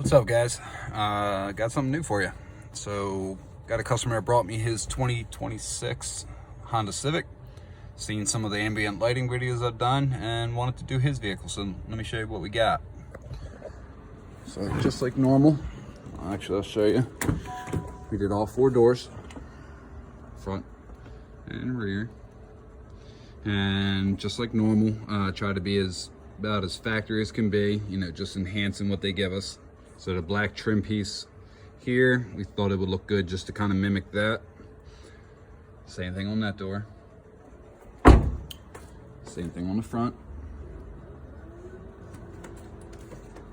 What's up, guys? Got something new for you. So got a customer that brought me his 2026 Honda Civic, seen some of the ambient lighting videos I've done and wanted to do his vehicle. So let me show you what we got. So just like normal, actually I'll show you. We did all 4 doors, front and rear, and just like normal, try to be about as factory as can be, you know, just enhancing what they give us. So the black trim piece here, we thought it would look good just to kind of mimic that. Same thing on that door. Same thing on the front.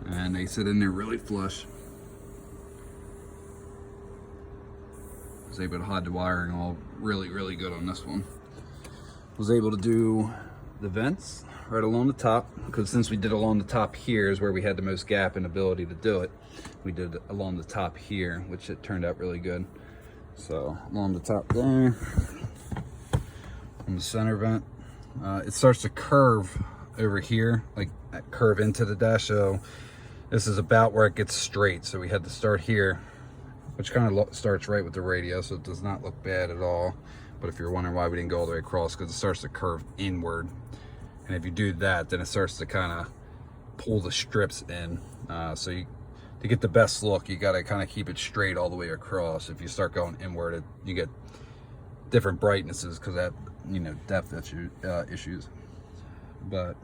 And they sit in there really flush. Was able to hide the wiring all really good on this one. Was able to do the vents right along the top, because since we did along the top here is where we had the most gap and ability to do it. We did along the top here, which it turned out really good. So along the top there, on the center vent, it starts to curve over here, like curve into the dash. So this is about where it gets straight. So we had to start here, which kind of starts right with the radio, so it does not look bad at all. But if you're wondering why we didn't go all the way across, because it starts to curve inward. And if you do that, then it starts to kind of pull the strips in. So to get the best look, you got to kind of keep it straight all the way across. If you start going inward, you get different brightnesses because that, you know, depth issues. But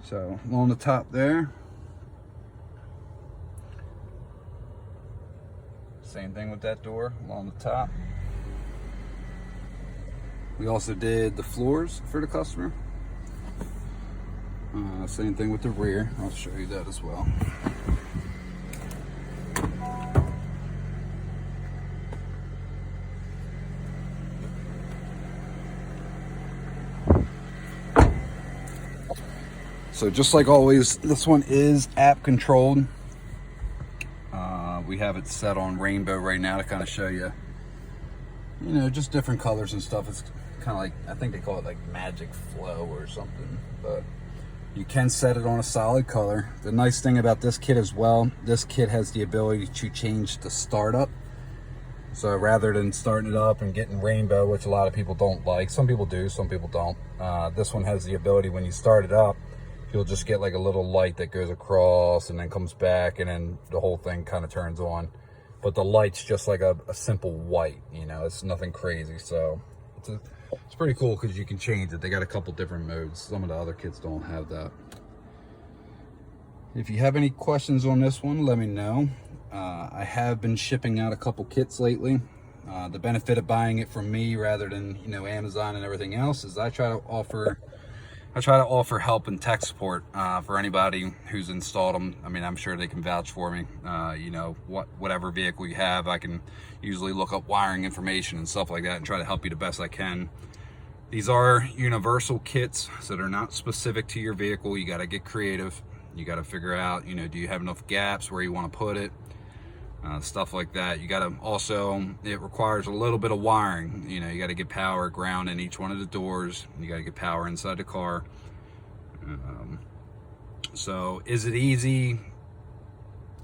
so along the top there, same thing with that door along the top. We also did the floors for the customer. Same thing with the rear. I'll show you that as well. So just like always, this one is app controlled. We have it set on rainbow right now to kind of show you, you know, just different colors and stuff. It's kind of like, I think they call it like magic flow or something, but you can set it on a solid color. The nice thing about this kit as well, this kit has the ability to change the startup. So rather than starting it up and getting rainbow, which a lot of people don't like, some people do, some people don't. This one has the ability, when you start it up, you'll just get like a little light that goes across and then comes back, and then the whole thing kind of turns on. But the light's just like a simple white, you know, it's nothing crazy. So it's pretty cool because you can change it. They got a couple different modes. Some of the other kits don't have that. If you have any questions on this one, let me know. I have been shipping out a couple kits lately. The benefit of buying it from me rather than, you know, Amazon and everything else is I try to offer help and tech support for anybody who's installed them. I mean, I'm sure they can vouch for me. You know, whatever vehicle you have, I can usually look up wiring information and stuff like that and try to help you the best I can. These are universal kits, so they're not specific to your vehicle. You got to get creative. You got to figure out, you know, do you have enough gaps where you want to put it? Stuff like that. You got to also, it requires a little bit of wiring. You know, you got to get power, ground in each one of the doors. You got to get power inside the car. So is it easy?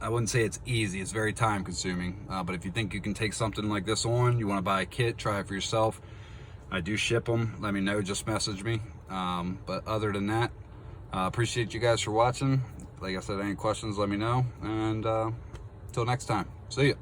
I wouldn't say it's easy. It's very time consuming. But if you think you can take something like this on, you want to buy a kit, try it for yourself. I do ship them. Let me know, just message me. But other than that, appreciate you guys for watching. Like I said, any questions, let me know. And until next time, see ya.